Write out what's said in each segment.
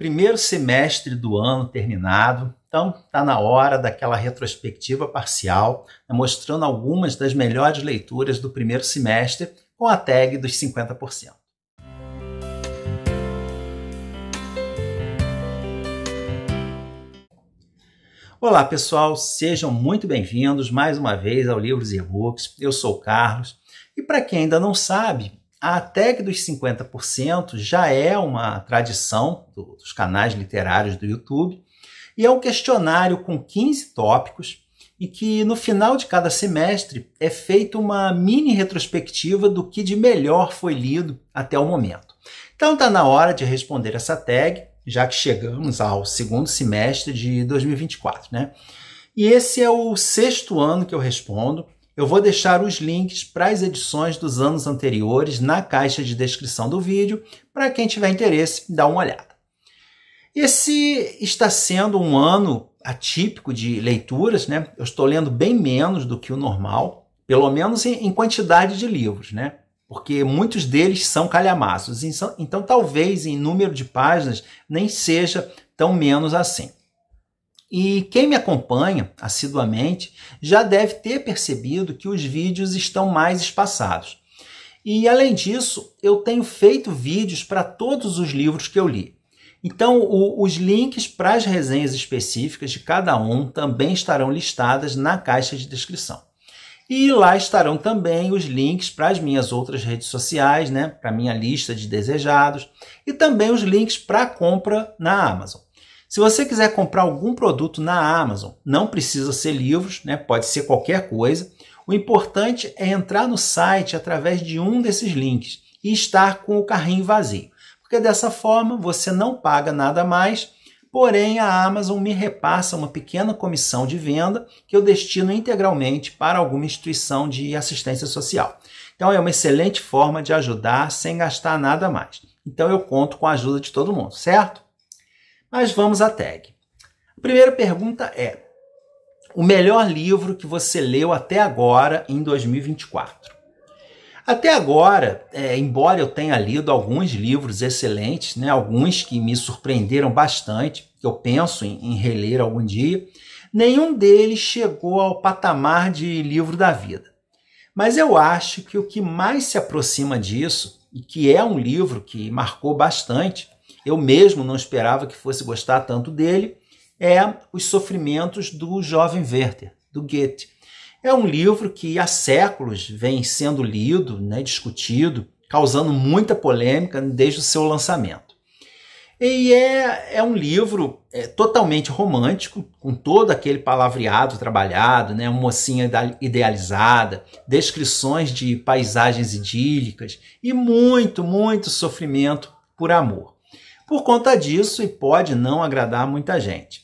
Primeiro semestre do ano terminado, então está na hora daquela retrospectiva parcial, mostrando algumas das melhores leituras do primeiro semestre com a tag dos 50%. Olá pessoal, sejam muito bem-vindos mais uma vez ao Livros e E-Books. Eu sou o Carlos e para quem ainda não sabe, a tag dos 50% já é uma tradição dos canais literários do YouTube e é um questionário com 15 tópicos e que no final de cada semestre é feita uma mini retrospectiva do que de melhor foi lido até o momento. Então está na hora de responder essa tag, já que chegamos ao segundo semestre de 2024, né? E esse é o 6º ano que eu respondo. Eu vou deixar os links para as edições dos anos anteriores na caixa de descrição do vídeo, para quem tiver interesse, dar uma olhada. Esse está sendo um ano atípico de leituras, né? Eu estou lendo bem menos do que o normal, pelo menos em quantidade de livros, né? Porque muitos deles são calhamaços, então talvez em número de páginas nem seja tão menos assim. E quem me acompanha assiduamente já deve ter percebido que os vídeos estão mais espaçados. E além disso, eu tenho feito vídeos para todos os livros que eu li. Então os links para as resenhas específicas de cada um também estarão listadas na caixa de descrição. E lá estarão também os links para as minhas outras redes sociais, né? Para a minha lista de desejados e também os links para a compra na Amazon. Se você quiser comprar algum produto na Amazon, não precisa ser livros, né? Pode ser qualquer coisa. O importante é entrar no site através de um desses links e estar com o carrinho vazio, porque dessa forma você não paga nada mais, porém a Amazon me repassa uma pequena comissão de venda que eu destino integralmente para alguma instituição de assistência social. Então é uma excelente forma de ajudar sem gastar nada mais. Então eu conto com a ajuda de todo mundo, certo? Mas vamos à tag. A primeira pergunta é: o melhor livro que você leu até agora em 2024? Até agora, embora eu tenha lido alguns livros excelentes, né, alguns que me surpreenderam bastante, que eu penso em reler algum dia, nenhum deles chegou ao patamar de livro da vida. Mas eu acho que o que mais se aproxima disso, e que é um livro que marcou bastante, eu mesmo não esperava que fosse gostar tanto dele, é Os Sofrimentos do Jovem Werther, do Goethe. É um livro que há séculos vem sendo lido, né, discutido, causando muita polêmica desde o seu lançamento. E é um livro totalmente romântico, com todo aquele palavreado trabalhado, né, uma mocinha idealizada, descrições de paisagens idílicas e muito, muito sofrimento por amor. Por conta disso, e pode não agradar muita gente.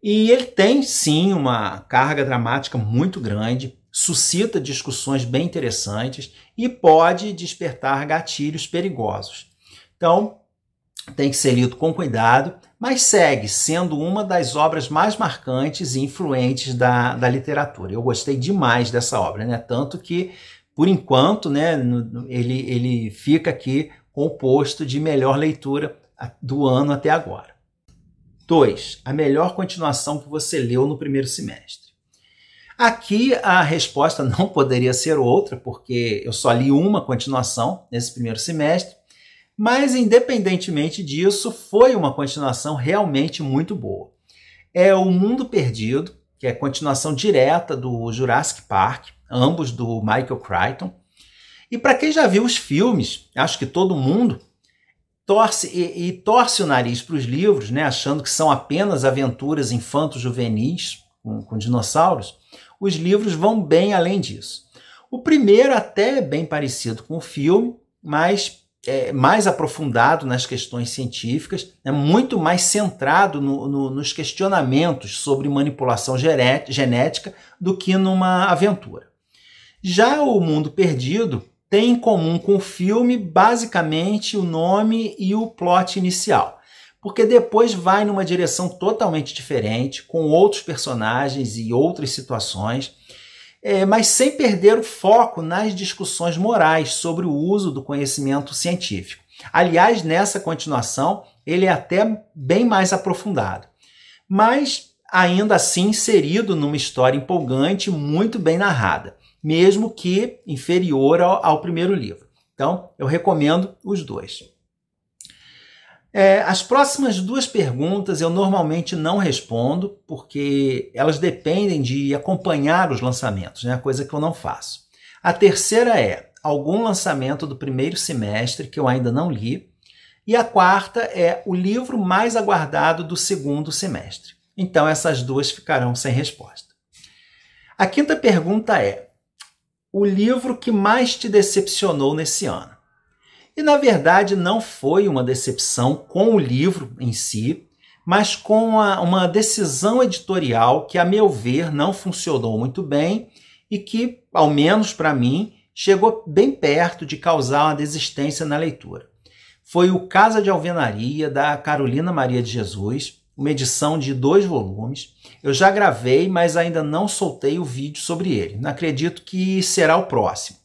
E ele tem, sim, uma carga dramática muito grande, suscita discussões bem interessantes e pode despertar gatilhos perigosos. Então, tem que ser lido com cuidado, mas segue sendo uma das obras mais marcantes e influentes da literatura. Eu gostei demais dessa obra, né? Tanto que, por enquanto, né, ele fica aqui com o posto de melhor leitura do ano até agora. 2. A melhor continuação que você leu no primeiro semestre. Aqui a resposta não poderia ser outra, porque eu só li uma continuação nesse primeiro semestre, mas independentemente disso, foi uma continuação realmente muito boa. É O Mundo Perdido, que é a continuação direta do Jurassic Park, ambos do Michael Crichton. E para quem já viu os filmes, acho que todo mundo torce o nariz para os livros, né, achando que são apenas aventuras infanto-juvenis com dinossauros. Os livros vão bem além disso. O primeiro até é bem parecido com o filme, mas mais aprofundado nas questões científicas, é muito mais centrado nos questionamentos sobre manipulação genética do que numa aventura. Já O Mundo Perdido tem em comum com o filme basicamente o nome e o plot inicial, porque depois vai numa direção totalmente diferente, com outros personagens e outras situações, mas sem perder o foco nas discussões morais sobre o uso do conhecimento científico. Aliás, nessa continuação, ele é até bem mais aprofundado, mas ainda assim inserido numa história empolgante, muito bem narrada, mesmo que inferior ao primeiro livro. Então, eu recomendo os dois. As próximas duas perguntas eu normalmente não respondo, porque elas dependem de acompanhar os lançamentos, né? Coisa que eu não faço. A terceira é algum lançamento do primeiro semestre que eu ainda não li. E a quarta é o livro mais aguardado do segundo semestre. Então, essas duas ficarão sem resposta. A quinta pergunta é: o livro que mais te decepcionou nesse ano? E, na verdade, não foi uma decepção com o livro em si, mas com uma decisão editorial que, a meu ver, não funcionou muito bem e que, ao menos para mim, chegou bem perto de causar uma desistência na leitura. Foi o Casa de Alvenaria, da Carolina Maria de Jesus, uma edição de 2 volumes. Eu já gravei, mas ainda não soltei o vídeo sobre ele. Não acredito que será o próximo.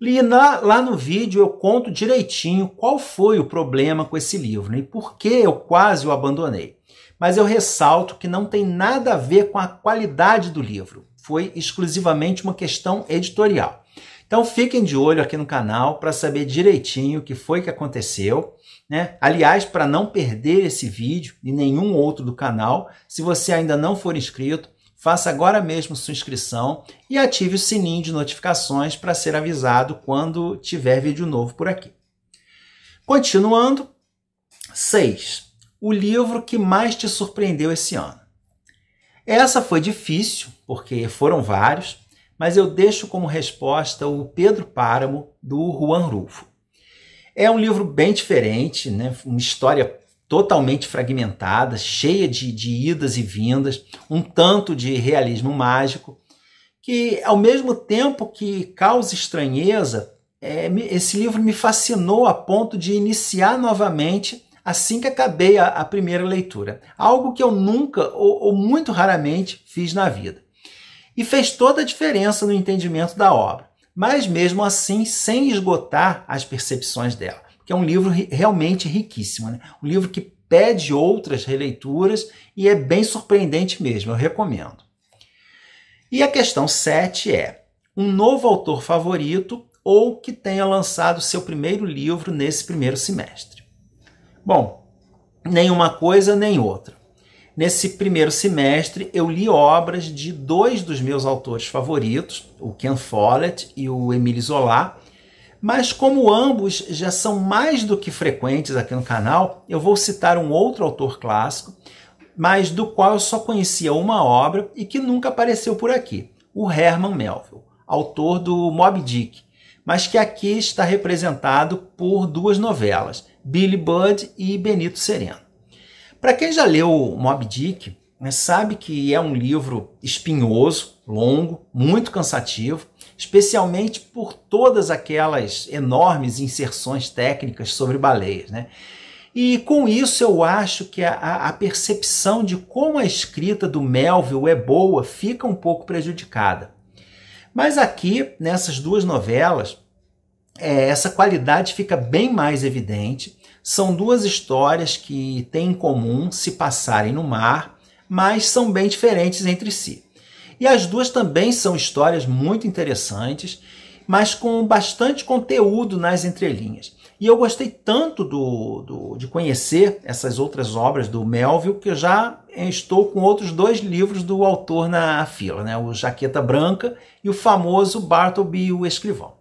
E lá no vídeo eu conto direitinho qual foi o problema com esse livro, né, e por que eu quase o abandonei. Mas eu ressalto que não tem nada a ver com a qualidade do livro. Foi exclusivamente uma questão editorial. Então fiquem de olho aqui no canal para saber direitinho o que foi que aconteceu, né? Aliás, para não perder esse vídeo e nenhum outro do canal, se você ainda não for inscrito, faça agora mesmo sua inscrição e ative o sininho de notificações para ser avisado quando tiver vídeo novo por aqui. Continuando, 6. O livro que mais te surpreendeu esse ano. Essa foi difícil, porque foram vários, mas eu deixo como resposta o Pedro Páramo, do Juan Rulfo. É um livro bem diferente, né? Uma história totalmente fragmentada, cheia de idas e vindas, um tanto de realismo mágico, que ao mesmo tempo que causa estranheza, esse livro me fascinou a ponto de iniciar novamente assim que acabei a primeira leitura, algo que eu nunca ou muito raramente fiz na vida. E fez toda a diferença no entendimento da obra, mas mesmo assim sem esgotar as percepções dela. Que é um livro realmente riquíssimo, né? Um livro que pede outras releituras e é bem surpreendente mesmo, eu recomendo. E a questão 7 é: um novo autor favorito ou que tenha lançado seu primeiro livro nesse primeiro semestre? Bom, nenhuma coisa nem outra. Nesse primeiro semestre eu li obras de 2 dos meus autores favoritos, o Ken Follett e o Émile Zola. Mas como ambos já são mais do que frequentes aqui no canal, eu vou citar um outro autor clássico, mas do qual eu só conhecia uma obra e que nunca apareceu por aqui, o Herman Melville, autor do Moby Dick, mas que aqui está representado por 2 novelas, Billy Budd e Benito Sereno. Para quem já leu Moby Dick, sabe que é um livro espinhoso, longo, muito cansativo, especialmente por todas aquelas enormes inserções técnicas sobre baleias, né? E com isso eu acho que a percepção de como a escrita do Melville é boa fica um pouco prejudicada. Mas aqui, nessas 2 novelas, essa qualidade fica bem mais evidente. São 2 histórias que têm em comum se passarem no mar, mas são bem diferentes entre si. E as 2 também são histórias muito interessantes, mas com bastante conteúdo nas entrelinhas. E eu gostei tanto de conhecer essas outras obras do Melville que eu já estou com outros 2 livros do autor na fila, né? O Jaqueta Branca e o famoso Bartleby o Escrivão.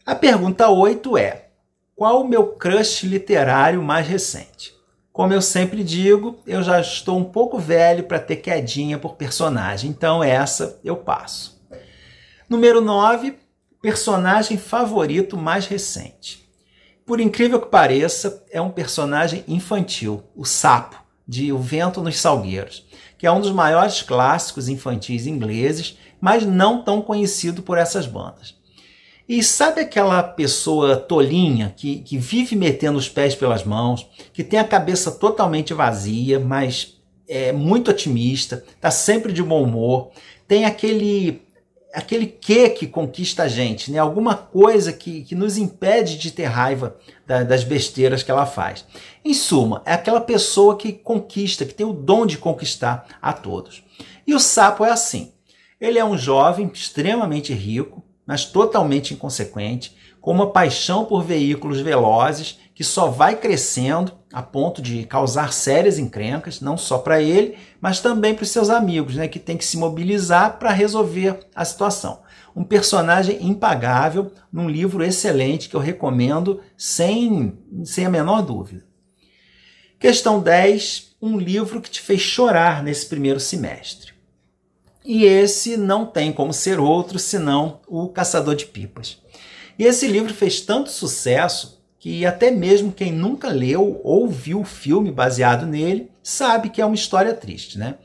A pergunta 8 é: qual o meu crush literário mais recente? Como eu sempre digo, eu já estou um pouco velho para ter quedinha por personagem, então essa eu passo. Número 9, personagem favorito mais recente. Por incrível que pareça, é um personagem infantil, o Sapo, de O Vento nos Salgueiros, que é um dos maiores clássicos infantis ingleses, mas não tão conhecido por essas bandas. E sabe aquela pessoa tolinha que vive metendo os pés pelas mãos, que tem a cabeça totalmente vazia, mas é muito otimista, está sempre de bom humor, tem aquele quê que conquista a gente, né? Alguma coisa que nos impede de ter raiva das besteiras que ela faz. Em suma, é aquela pessoa que conquista, que tem o dom de conquistar a todos. E o Sapo é assim. Ele é um jovem extremamente rico, mas totalmente inconsequente, com uma paixão por veículos velozes que só vai crescendo a ponto de causar sérias encrencas, não só para ele, mas também para os seus amigos, né, que tem que se mobilizar para resolver a situação. Um personagem impagável, num livro excelente que eu recomendo sem a menor dúvida. Questão 10, um livro que te fez chorar nesse primeiro semestre. E esse não tem como ser outro senão O Caçador de Pipas. E esse livro fez tanto sucesso que até mesmo quem nunca leu ou viu o filme baseado nele sabe que é uma história triste, né?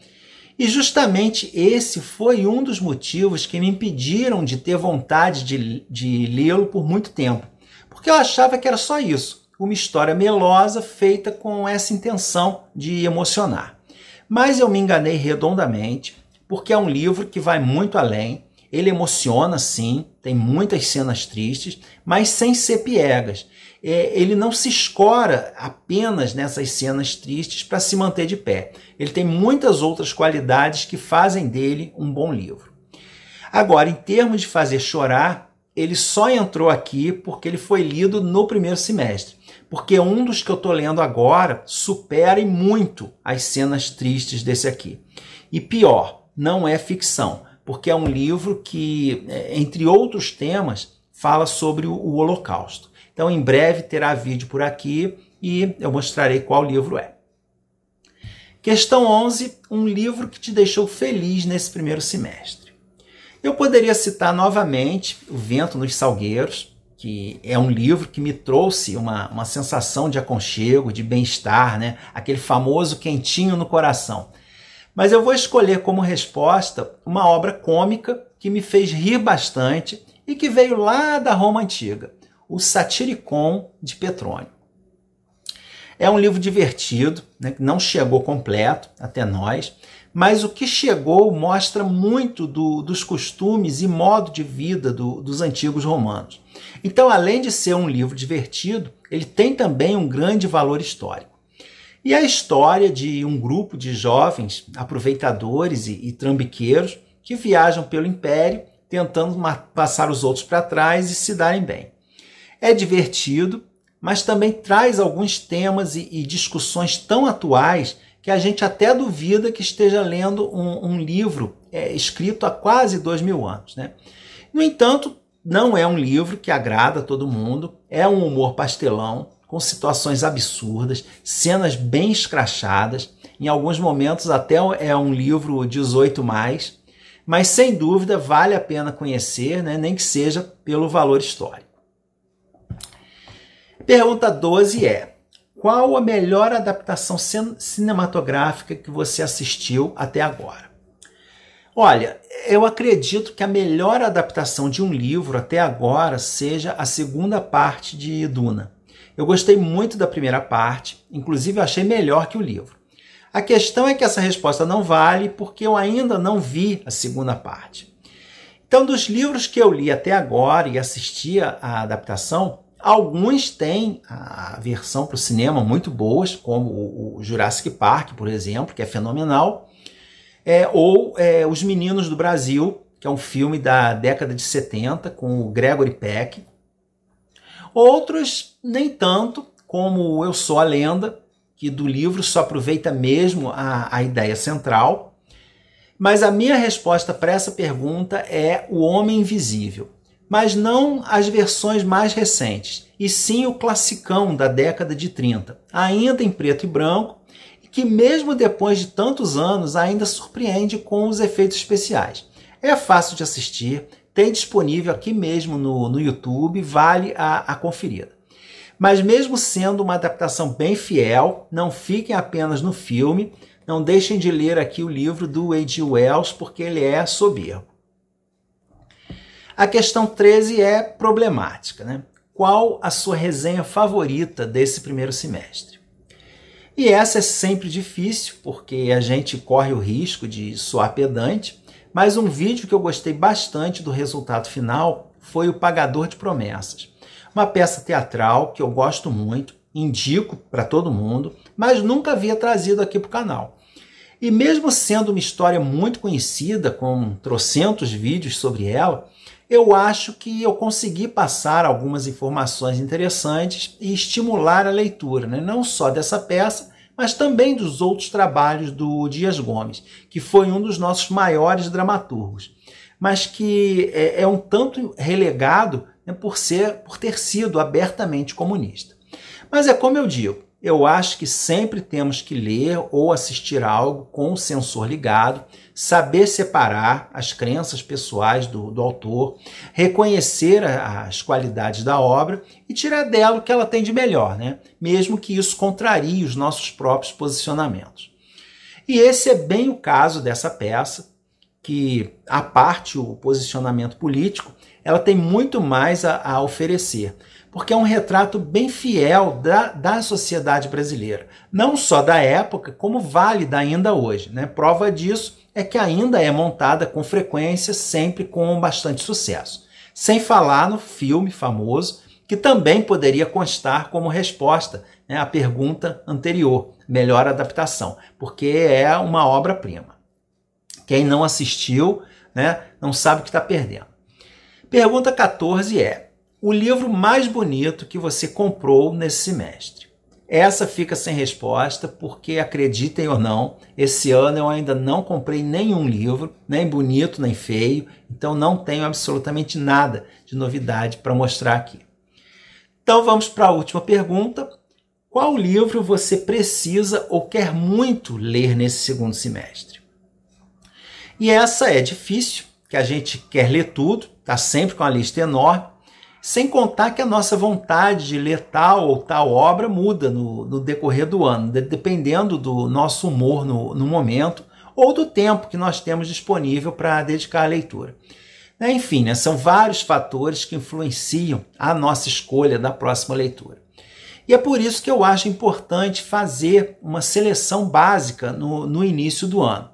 E justamente esse foi um dos motivos que me impediram de ter vontade de lê-lo por muito tempo. Porque eu achava que era só isso, uma história melosa feita com essa intenção de emocionar. Mas eu me enganei redondamente, porque é um livro que vai muito além. Ele emociona, sim, tem muitas cenas tristes, mas sem ser piegas. Ele não se escora apenas nessas cenas tristes para se manter de pé. Ele tem muitas outras qualidades que fazem dele um bom livro. Agora, em termos de fazer chorar, ele só entrou aqui porque ele foi lido no primeiro semestre. Porque um dos que eu estou lendo agora supera em muito as cenas tristes desse aqui. E pior, não é ficção, porque é um livro que, entre outros temas, fala sobre o Holocausto. Então, em breve terá vídeo por aqui e eu mostrarei qual livro é. Questão 11, um livro que te deixou feliz nesse primeiro semestre. Eu poderia citar novamente O Vento nos Salgueiros, que é um livro que me trouxe uma sensação de aconchego, de bem-estar, né? Aquele famoso quentinho no coração. Mas eu vou escolher como resposta uma obra cômica que me fez rir bastante e que veio lá da Roma Antiga, o Satiricon de Petrônio. É um livro divertido, né, que não chegou completo até nós, mas o que chegou mostra muito dos costumes e modo de vida dos antigos romanos. Então, além de ser um livro divertido, ele tem também um grande valor histórico. E a história de um grupo de jovens aproveitadores e trambiqueiros que viajam pelo Império tentando passar os outros para trás e se darem bem. É divertido, mas também traz alguns temas e discussões tão atuais que a gente até duvida que esteja lendo um livro escrito há quase 2000 anos, né? No entanto, não é um livro que agrada a todo mundo, é um humor pastelão, com situações absurdas, cenas bem escrachadas, em alguns momentos até é um livro 18+, mas sem dúvida vale a pena conhecer, né? Nem que seja pelo valor histórico. Pergunta 12 é: qual a melhor adaptação cinematográfica que você assistiu até agora? Olha, eu acredito que a melhor adaptação de um livro até agora seja a segunda parte de Duna. Eu gostei muito da primeira parte, inclusive eu achei melhor que o livro. A questão é que essa resposta não vale porque eu ainda não vi a segunda parte. Então, dos livros que eu li até agora e assisti à adaptação, alguns têm a versão para o cinema muito boas, como o Jurassic Park, por exemplo, que é fenomenal, ou Os Meninos do Brasil, que é um filme da década de 70, com o Gregory Peck. Outros, nem tanto, como Eu Sou a Lenda, que do livro só aproveita mesmo a ideia central. Mas a minha resposta para essa pergunta é O Homem Invisível. Mas não as versões mais recentes, e sim o classicão da década de 30, ainda em preto e branco, e que mesmo depois de tantos anos ainda surpreende com os efeitos especiais. É fácil de assistir, tem disponível aqui mesmo no YouTube, vale a conferida. Mas mesmo sendo uma adaptação bem fiel, não fiquem apenas no filme, não deixem de ler aqui o livro do H.G. Wells, porque ele é soberbo. A questão 13 é problemática, né? Qual a sua resenha favorita desse primeiro semestre? E essa é sempre difícil, porque a gente corre o risco de soar pedante, mas um vídeo que eu gostei bastante do resultado final foi O Pagador de Promessas. Uma peça teatral que eu gosto muito, indico para todo mundo, mas nunca havia trazido aqui para o canal. E mesmo sendo uma história muito conhecida, com trocentos vídeos sobre ela, eu acho que eu consegui passar algumas informações interessantes e estimular a leitura, né? Não só dessa peça, mas também dos outros trabalhos do Dias Gomes, que foi um dos nossos maiores dramaturgos, mas que é um tanto relegado, né, por ter sido abertamente comunista. Mas é como eu digo, eu acho que sempre temos que ler ou assistir algo com o sensor ligado, saber separar as crenças pessoais do autor, reconhecer as qualidades da obra e tirar dela o que ela tem de melhor, né? Mesmo que isso contrarie os nossos próprios posicionamentos. E esse é bem o caso dessa peça, que, à parte o posicionamento político, ela tem muito mais a oferecer, porque é um retrato bem fiel da sociedade brasileira, não só da época, como válida ainda hoje, né? Prova disso é que ainda é montada com frequência, sempre com bastante sucesso. Sem falar no filme famoso, que também poderia constar como resposta, né, à pergunta anterior, melhor adaptação, porque é uma obra-prima. Quem não assistiu, né, não sabe o que está perdendo. Pergunta 14 é: o livro mais bonito que você comprou nesse semestre? Essa fica sem resposta, porque, acreditem ou não, esse ano eu ainda não comprei nenhum livro, nem bonito, nem feio, então não tenho absolutamente nada de novidade para mostrar aqui. Então vamos para a última pergunta. Qual livro você precisa ou quer muito ler nesse segundo semestre? E essa é difícil, que a gente quer ler tudo, está sempre com uma lista enorme, sem contar que a nossa vontade de ler tal ou tal obra muda no decorrer do ano, dependendo do nosso humor no momento ou do tempo que nós temos disponível para dedicar à leitura. Enfim, né, são vários fatores que influenciam a nossa escolha da próxima leitura. E é por isso que eu acho importante fazer uma seleção básica no início do ano.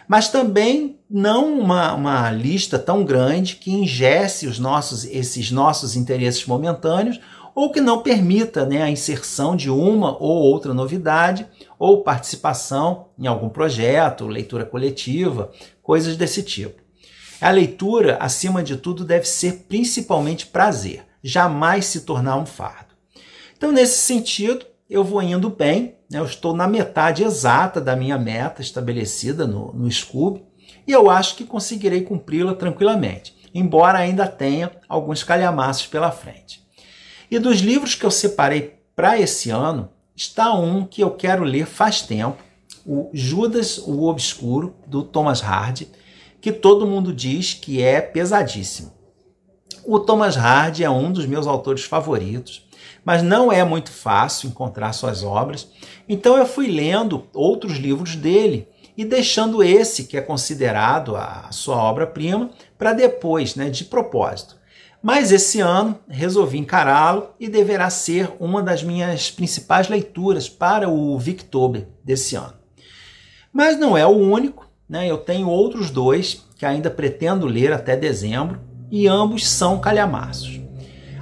Mas também não uma lista tão grande que engesse esses nossos interesses momentâneos ou que não permita, né, a inserção de uma ou outra novidade ou participação em algum projeto, leitura coletiva, coisas desse tipo. A leitura, acima de tudo, deve ser principalmente prazer, jamais se tornar um fardo. Então, nesse sentido, eu vou indo bem, né? Eu estou na metade exata da minha meta estabelecida no Scooby e eu acho que conseguirei cumpri-la tranquilamente, embora ainda tenha alguns calhamaços pela frente. E dos livros que eu separei para esse ano, está um que eu quero ler faz tempo, o Judas o Obscuro, do Thomas Hardy, que todo mundo diz que é pesadíssimo. O Thomas Hardy é um dos meus autores favoritos, mas não é muito fácil encontrar suas obras, então eu fui lendo outros livros dele e deixando esse, que é considerado a sua obra-prima, para depois, né, de propósito. Mas esse ano resolvi encará-lo e deverá ser uma das minhas principais leituras para o Victober desse ano. Mas não é o único, né? Eu tenho outros dois que ainda pretendo ler até dezembro e ambos são calhamaços.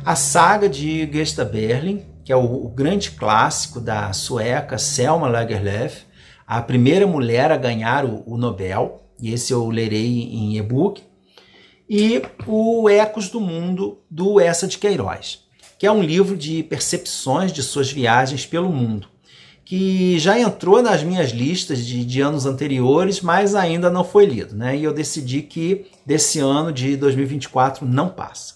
A saga de Gösta Berling, que é o grande clássico da sueca Selma Lagerlöf, a primeira mulher a ganhar o Nobel, e esse eu lerei em e-book, e o Ecos do Mundo, do Eça de Queiroz, que é um livro de percepções de suas viagens pelo mundo, que já entrou nas minhas listas de anos anteriores, mas ainda não foi lido, né? E eu decidi que desse ano de 2024 não passa.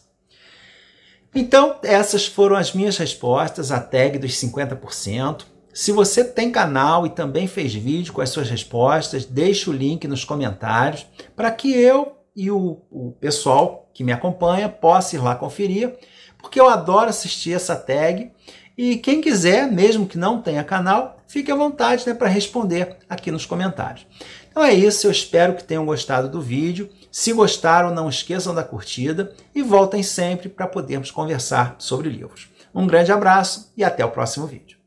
Então, essas foram as minhas respostas à tag dos 50%. Se você tem canal e também fez vídeo com as suas respostas, deixe o link nos comentários para que eu e o pessoal que me acompanha possa ir lá conferir, porque eu adoro assistir essa tag. E quem quiser, mesmo que não tenha canal, fique à vontade, né, para responder aqui nos comentários. Então é isso, eu espero que tenham gostado do vídeo. Se gostaram, não esqueçam da curtida e voltem sempre para podermos conversar sobre livros. Um grande abraço e até o próximo vídeo.